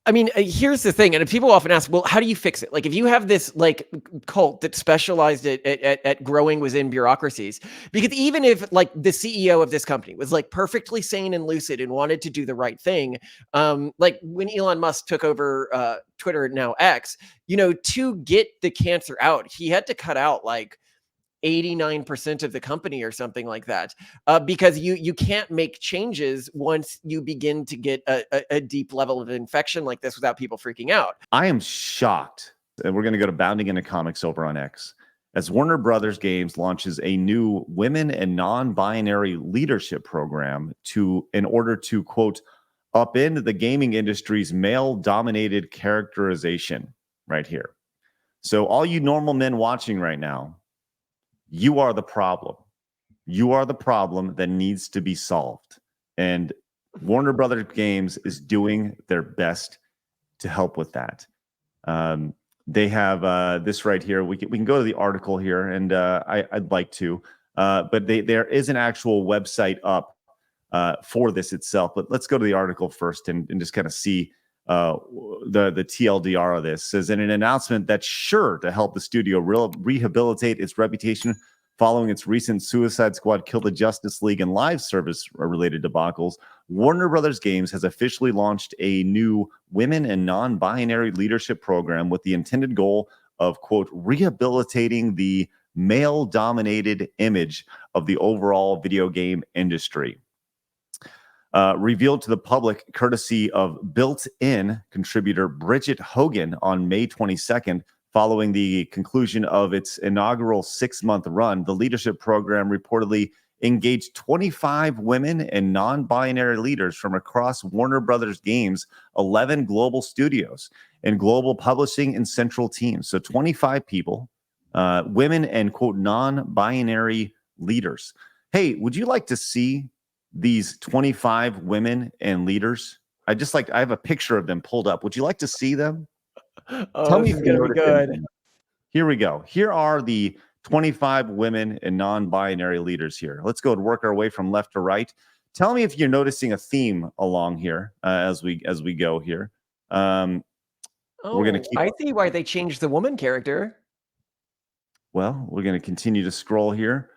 I mean, here's the thing, and people often ask, well, how do you fix it? Like, if you have this like cult that specialized at growing within bureaucracies, because even if like the CEO of this company was like perfectly sane and lucid and wanted to do the right thing, like when Elon Musk took over Twitter, now X, to get the cancer out, he had to cut out like 89% of the company or something like that, because you can't make changes once you begin to get a deep level of infection like this without people freaking out. I am shocked, and we're going to go to Bounding into Comics over on X, as Warner Brothers Games launches a new women and non-binary leadership program in order to, quote, upend the gaming industry's male-dominated characterization right here. So all you normal men watching right now, you are the problem. You are the problem that needs to be solved. And Warner Brothers Games is doing their best to help with that. They have this right here. We can go to the article here, and I'd like to. But there is an actual website up for this itself. But let's go to the article first and just kind of see the TLDR of this. It says, in an announcement that's sure to help the studio rehabilitate its reputation following its recent Suicide Squad Kill the Justice League and live service related debacles, Warner Brothers Games has officially launched a new women and non-binary leadership program with the intended goal of, quote, rehabilitating the male-dominated image of the overall video game industry. Revealed to the public courtesy of built-in contributor Bridget Hogan on May 22nd, following the conclusion of its inaugural 6-month run, the leadership program reportedly engaged 25 women and non-binary leaders from across Warner Brothers Games' 11 global studios and global publishing and central teams. So 25 people, women and, quote, non-binary leaders. Hey, would you like to see these 25 women and leaders? I have a picture of them pulled up. Would you like to see them? Tell me if you're gonna be good. Here we go. Here are the 25 women and non-binary leaders here. Let's go and work our way from left to right. Tell me if you're noticing a theme along here as we go here. We're gonna keep. I see why they changed the woman character. Well, we're gonna continue to scroll here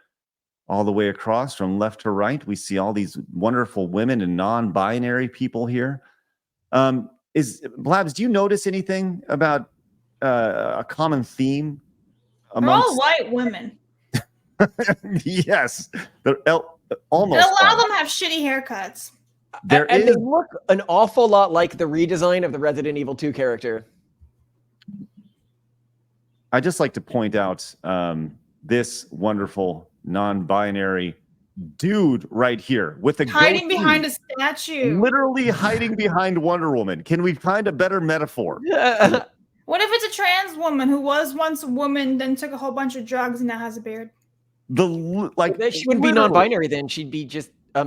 all the way across from left to right. We see all these wonderful women and non-binary people here. Blabs, do you notice anything about a common theme amongst... They're all white women. Yes, they're almost. And a lot of them have shitty haircuts. They look an awful lot like the redesign of the Resident Evil 2 character. I just like to point out this wonderful non-binary dude right here with a hiding behind a statue, literally hiding behind Wonder Woman. Can we find a better metaphor? What if it's a trans woman who was once a woman, then took a whole bunch of drugs and now has a beard? She wouldn't be non-binary then. She'd be just a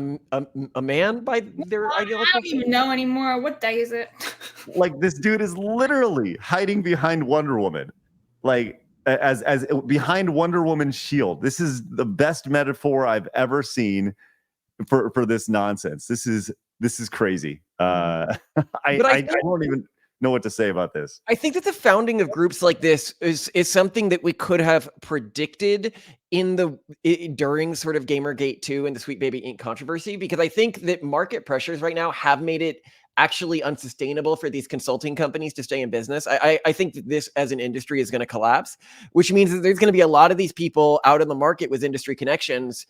man by their ideology. I don't even know anymore. What day is it? Like, this dude is literally hiding behind Wonder Woman, like as behind Wonder Woman's shield. This is the best metaphor I've ever seen for this nonsense. This is crazy. I don't even know what to say about this. I think that the founding of groups like this is something that we could have predicted during sort of Gamergate 2 and the Sweet Baby Inc. controversy, because I think that market pressures right now have made it actually unsustainable for these consulting companies to stay in business. I think that this as an industry is going to collapse, which means that there's going to be a lot of these people out in the market with industry connections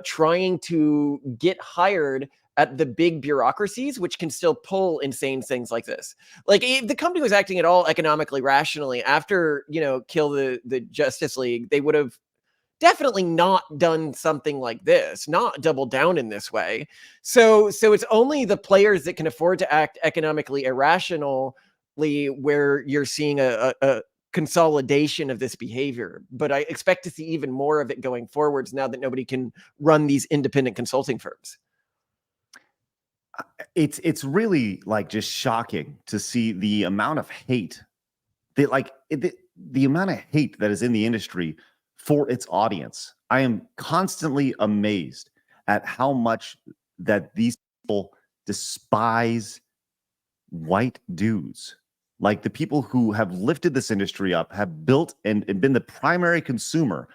trying to get hired at the big bureaucracies, which can still pull insane things like this. Like, if the company was acting at all economically rationally after, Kill the Justice League, they would have definitely not done something like this, not double down in this way. So it's only the players that can afford to act economically irrationally where you're seeing a consolidation of this behavior. But I expect to see even more of it going forwards now that nobody can run these independent consulting firms. It's really like just shocking to see the amount of hate, the amount of hate that is in the industry for its audience. I am constantly amazed at how much that these people despise white dudes, like the people who have lifted this industry up, have built and been the primary consumer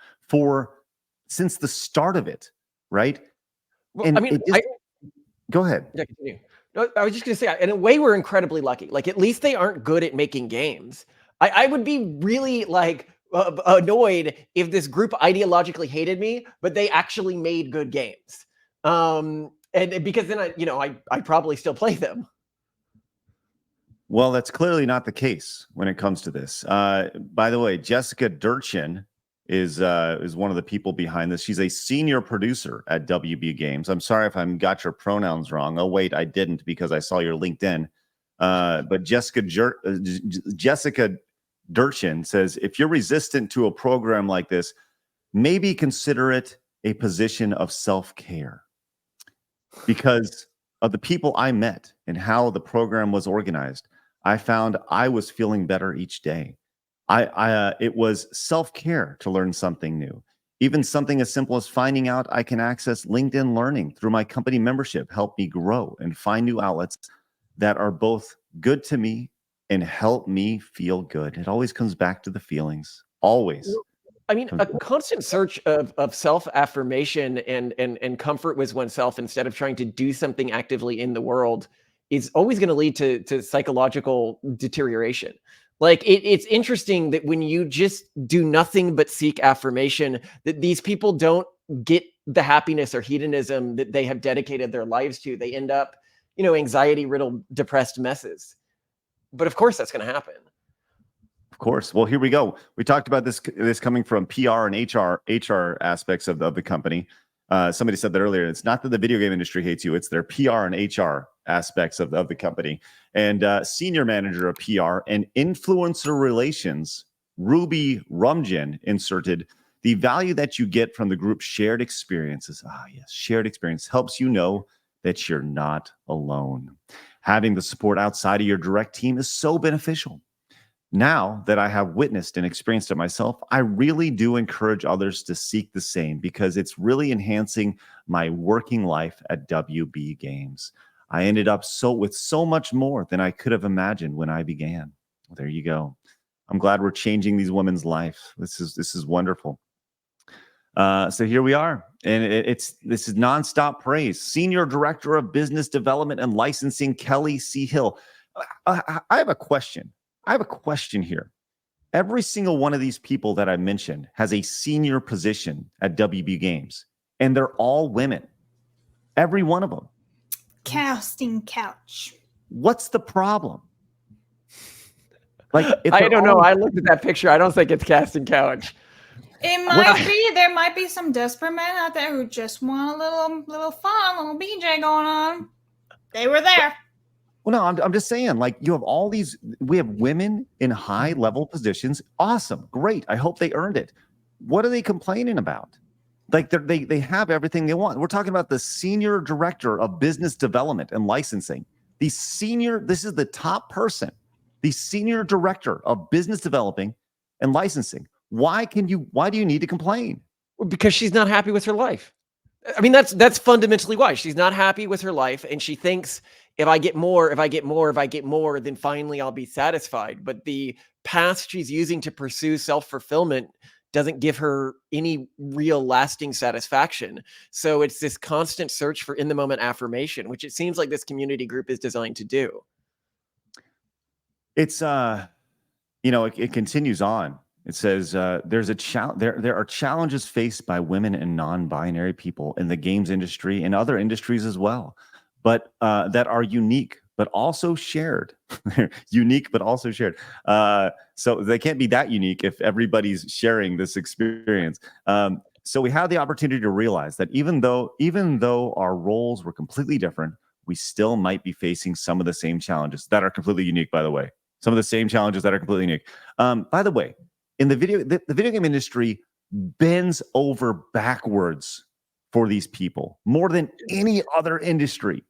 since the start of it, right? Well, And I mean, it just go ahead. yeah, continue. No, I was just gonna say, in a way, we're incredibly lucky. Like, at least they aren't good at making games. I would be really like annoyed if this group ideologically hated me, but they actually made good games. And because then I probably still play them. Well, that's clearly not the case when it comes to this. By the way, Jessica Durchin is one of the people behind this. She's a senior producer at WB Games. I'm sorry if I got your pronouns wrong. Oh, wait, I didn't, because I saw your LinkedIn. But Jessica Durchin says, if you're resistant to a program like this, maybe consider it a position of self-care. Because of the people I met and how the program was organized, I found I was feeling better each day. It was self-care to learn something new. Even something as simple as finding out I can access LinkedIn Learning through my company membership helped me grow and find new outlets that are both good to me and help me feel good. It always comes back to the feelings. Always. I mean, a constant search of self-affirmation and comfort with oneself instead of trying to do something actively in the world is always going to lead to psychological deterioration. Like it's interesting that when you just do nothing but seek affirmation, that these people don't get the happiness or hedonism that they have dedicated their lives to. They end up, anxiety-riddled, depressed messes. But of course, that's going to happen. Of course. Well, here we go. We talked about this coming from PR and HR aspects of the company. Somebody said that earlier. It's not that the video game industry hates you; it's their PR and HR aspects of the company. And senior manager of PR and influencer relations, Ruby Rumjin, inserted, the value that you get from the group's shared experiences. Ah, yes, shared experience helps you know that you're not alone. Having the support outside of your direct team is so beneficial. Now that I have witnessed and experienced it myself, I really do encourage others to seek the same because it's really enhancing my working life at WB Games. I ended up with so much more than I could have imagined when I began. There you go. I'm glad we're changing these women's life. This is wonderful. So here we are, and this is nonstop praise. Senior Director of Business Development and Licensing, Kelly C. Hill. I have a question. I have a question here. Every single one of these people that I mentioned has a senior position at WB Games, and they're all women. Every one of them. Casting couch. What's the problem? Like, I don't know. I looked at that picture. I don't think it's casting couch. It might be. There might be some desperate men out there who just want a little fun, little BJ going on. They were there. Well, no, I'm just saying, like, you have all these, we have women in high level positions. Awesome. Great. I hope they earned it. What are they complaining about? Like they have everything they want. We're talking about the senior director of business development and licensing. This is the top person, the senior director of business developing and licensing. Why do you need to complain? Because she's not happy with her life. I mean, that's fundamentally why. She's not happy with her life, and she thinks if I get more, then finally I'll be satisfied. But the path she's using to pursue self-fulfillment doesn't give her any real lasting satisfaction. So it's this constant search for in-the-moment affirmation, which it seems like this community group is designed to do. It's it continues on. It says there are challenges faced by women and non-binary people in the games industry and other industries as well, but that are unique but also shared. Unique but also shared. So they can't be that unique if everybody's sharing this experience. So we have the opportunity to realize that even though our roles were completely different, we still might be facing some of the same challenges that are completely unique. By the way, some of the same challenges that are completely unique. By the way. In the video game industry bends over backwards for these people more than any other industry.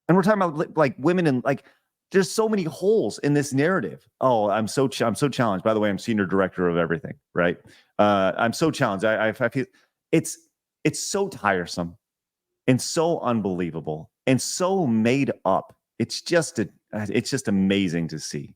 And we're talking about like women and like there's so many holes in this narrative. Oh, I'm so challenged. By the way, I'm senior director of everything, right? I'm so challenged. I feel it's so tiresome and so unbelievable and so made up it's just amazing to see.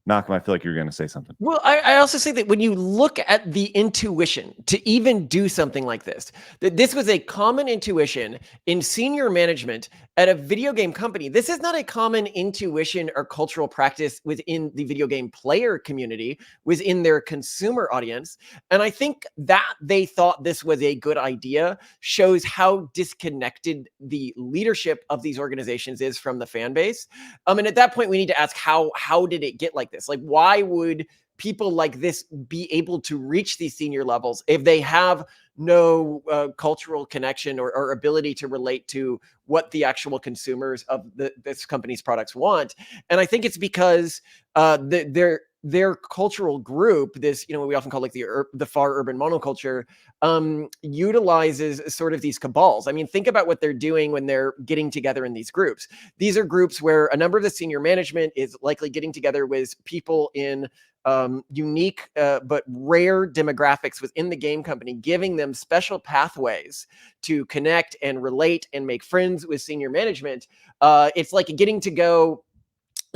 Malcolm, I feel like you're going to say something. Well, I also say that when you look at the intuition to even do something like this, that this was a common intuition in senior management at a video game company. This is not a common intuition or cultural practice within the video game player community, within their consumer audience. And I think that they thought this was a good idea shows how disconnected the leadership of these organizations is from the fan base. And at that point, we need to ask how did it get like this? Like, why would people like this be able to reach these senior levels if they have no cultural connection or ability to relate to what the actual consumers of this company's products want? And I think it's because their cultural group, this, what we often call like the far urban monoculture, utilizes sort of these cabals. I mean, think about what they're doing when they're getting together in these groups. These are groups where a number of the senior management is likely getting together with people in unique but rare demographics within the game company, giving them special pathways to connect and relate and make friends with senior management. It's like getting to go,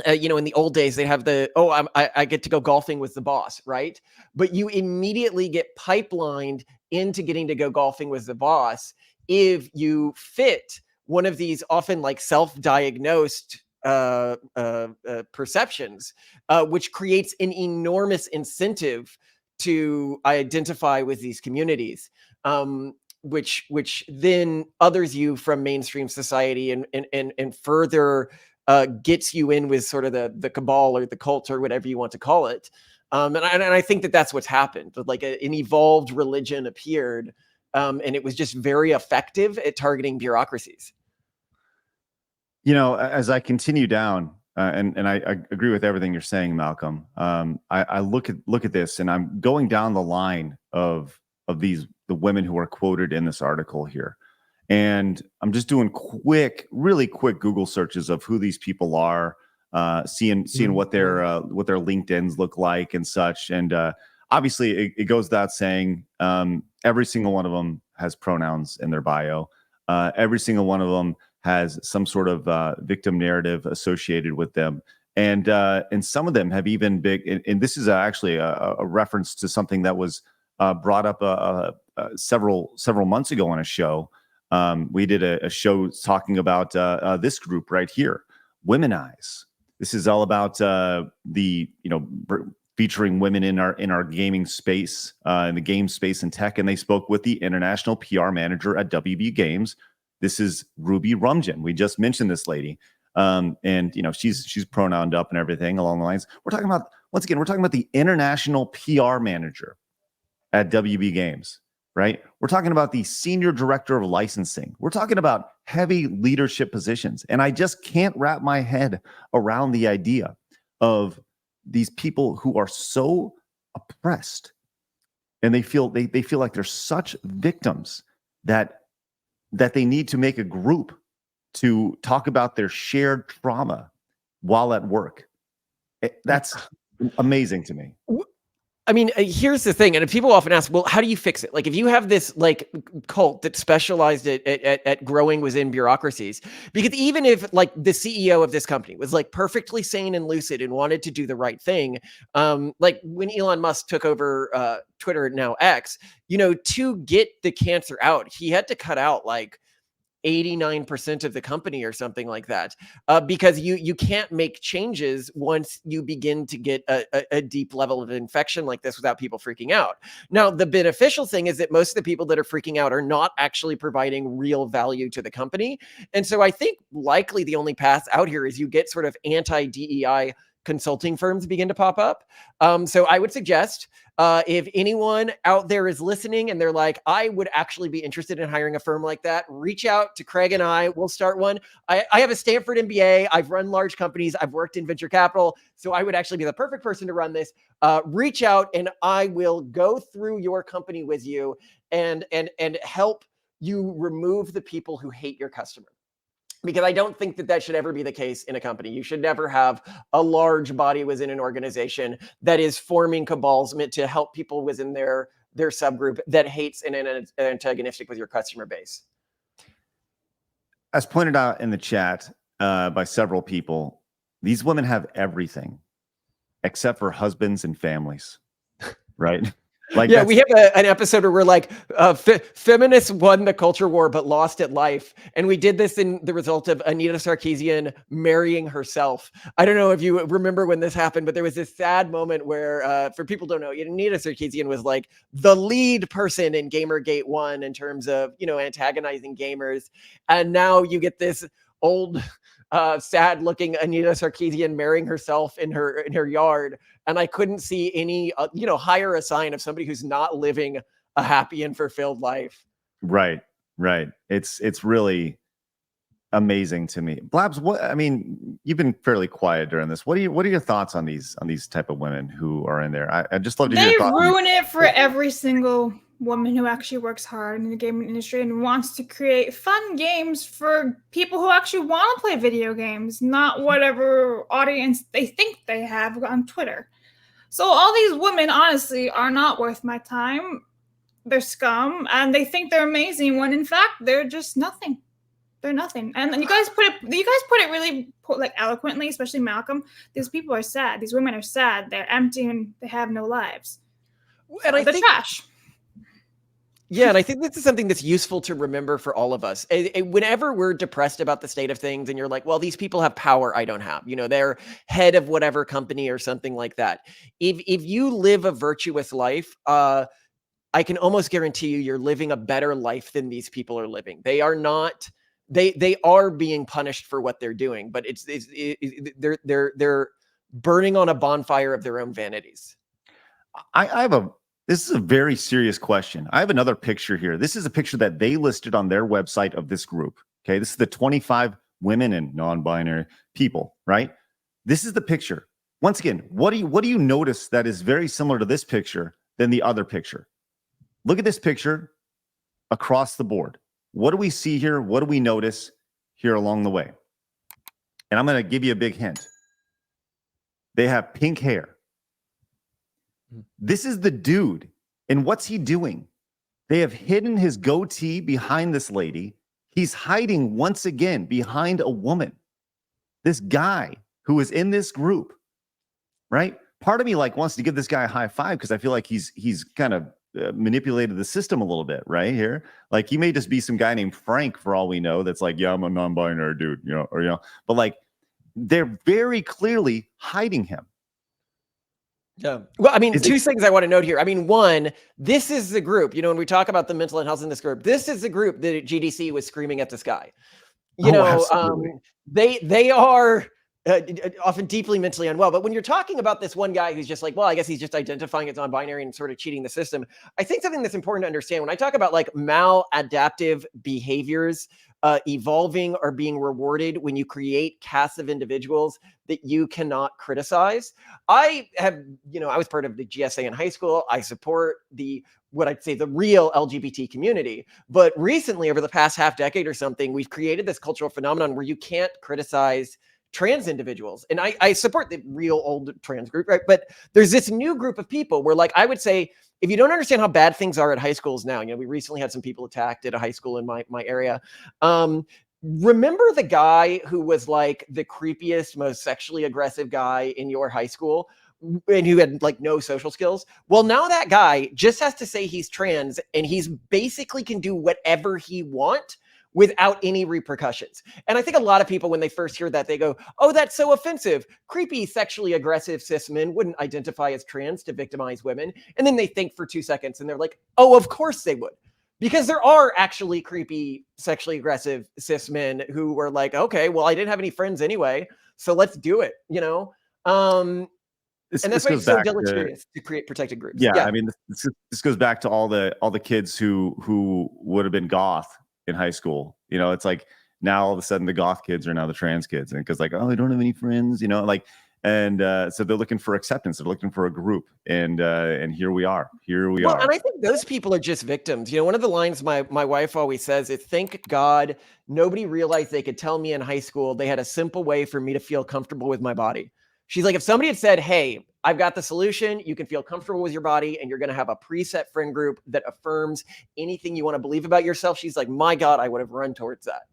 in the old days, they have I get to go golfing with the boss, right? But you immediately get pipelined into getting to go golfing with the boss if you fit one of these often like self-diagnosed perceptions, which creates an enormous incentive to identify with these communities, which then others you from mainstream society and further gets you in with sort of the cabal or the cult or whatever you want to call it. And I think that's what's happened. Like an evolved religion appeared, and it was just very effective at targeting bureaucracies. As I continue down, and I agree with everything you're saying, Malcolm. I look at this, and I'm going down the line of the women who are quoted in this article here, and I'm just doing really quick Google searches of who these people are, seeing what their LinkedIn's look like and such, and obviously it goes without saying, every single one of them has pronouns in their bio. Every single one of them has some sort of victim narrative associated with them. And some of them have even and this is actually a reference to something that was brought up several months ago on a show. We did a show talking about this group right here, Womanize. This is all about featuring women in our gaming space, in the game space and tech. And they spoke with the international PR manager at WB Games. This is Ruby Rumjan. We just mentioned this lady. And she's pronouned up and everything along the lines. We're talking about the international PR manager at WB Games, right? We're talking about the senior director of licensing. We're talking about heavy leadership positions. And I just can't wrap my head around the idea of these people who are so oppressed, and they feel like they're such victims that they need to make a group to talk about their shared trauma while at work. That's amazing to me. I mean, here's the thing, and people often ask, well, how do you fix it? Like, if you have this like cult that specialized at growing within bureaucracies, because even if like the CEO of this company was like perfectly sane and lucid and wanted to do the right thing, like when Elon Musk took over Twitter, now X, to get the cancer out, he had to cut out like 89% of the company or something like that, because you can't make changes once you begin to get a deep level of infection like this without people freaking out. Now, the beneficial thing is that most of the people that are freaking out are not actually providing real value to the company. And so I think likely the only path out here is you get sort of anti-DEI consulting firms begin to pop up. So I would suggest, if anyone out there is listening and they're like, I would actually be interested in hiring a firm like that, reach out to Craig and I. We'll start one. I have a Stanford MBA. I've run large companies. I've worked in venture capital. So I would actually be the perfect person to run this. Reach out and I will go through your company with you and help you remove the people who hate your customer. Because I don't think that should ever be the case in a company. You should never have a large body within an organization that is forming cabals meant to help people within their subgroup that hates and is antagonistic with your customer base. As pointed out in the chat, by several people. These women have everything except for husbands and families, right? Like, yeah, we have an episode where we're like, feminists won the culture war but lost at life. And we did this in the result of Anita Sarkeesian marrying herself. I don't know if you remember when this happened, but there was this sad moment where, for people who don't know, Anita Sarkeesian was like the lead person in Gamergate 1 in terms of, antagonizing gamers. And now you get this old, sad looking Anita Sarkeesian marrying herself in her yard. And I couldn't see any, higher a sign of somebody who's not living a happy and fulfilled life. Right. It's really amazing to me. Blabs, you've been fairly quiet during this. What are your thoughts on these type of women who are in there? I just love to hear your thoughts. They ruin it for every single woman who actually works hard in the gaming industry and wants to create fun games for people who actually want to play video games, not whatever audience they think they have on Twitter. So all these women, honestly, are not worth my time. They're scum, and they think they're amazing when, in fact, they're just nothing. They're nothing. And you guys put it really eloquently, especially Malcolm. These people are sad. These women are sad. They're empty and they have no lives. And they're trash. Yeah, and I think this is something that's useful to remember for all of us. Whenever we're depressed about the state of things and you're like, well, these people have power I don't have. They're head of whatever company or something like that. If you live a virtuous life, I can almost guarantee you're living a better life than these people are living. They are not. They are being punished for what they're doing, but they're burning on a bonfire of their own vanities. This is a very serious question. I have another picture here. This is a picture that they listed on their website of this group. Okay, this is the 25 women and non-binary people, right? This is the picture. Once again, what do you notice that is very similar to this picture than the other picture? Look at this picture across the board. What do we see here? What do we notice here along the way? And I'm going to give you a big hint. They have pink hair. This is the dude. And what's he doing? They have hidden his goatee behind this lady. He's hiding once again behind a woman. This guy who is in this group, right? Part of me wants to give this guy a high five because I feel like he's kind of manipulated the system a little bit right here. He may just be some guy named Frank for all we know. That's yeah, I'm a non-binary dude, but they're very clearly hiding him. Yeah. Well, two things I want to note here. One, this is the group, when we talk about the mental health in this group, this is the group that GDC was screaming at the sky. They are often deeply mentally unwell. But when you're talking about this one guy who's just well, I guess he's just identifying as non-binary and sort of cheating the system. I think something that's important to understand when I talk about maladaptive behaviors, evolving or being rewarded when you create casts of individuals that you cannot criticize. I was part of the GSA in high school. I support what I'd say the real LGBT community. But recently, over the past half decade or something, we've created this cultural phenomenon where you can't criticize trans individuals. And I support the real old trans group, right? But there's this new group of people where I would say, if you don't understand how bad things are at high schools now, we recently had some people attacked at a high school in my area. Remember the guy who was the creepiest, most sexually aggressive guy in your high school and who had no social skills? Well, now that guy just has to say he's trans and he's basically can do whatever he wants without any repercussions. And I think a lot of people, when they first hear that, they go, oh, that's so offensive. Creepy, sexually aggressive cis men wouldn't identify as trans to victimize women. And then they think for 2 seconds and they're like, oh, of course they would. Because there are actually creepy, sexually aggressive cis men who were okay, well, I didn't have any friends anyway, so let's do it, And that's why it's so deleterious to create protected groups. Yeah. This goes back to all the kids who would have been goth in high school. It's now all of a sudden the goth kids are now the trans kids, and because oh, I don't have any friends, so they're looking for acceptance, they're looking for a group, and here we are. And I think those people are just victims. One of the lines my wife always says is, thank God nobody realized they could tell me in high school they had a simple way for me to feel comfortable with my body. She's if somebody had said, hey, I've got the solution, you can feel comfortable with your body and you're going to have a preset friend group that affirms anything you want to believe about yourself, she's my God, I would have run towards that.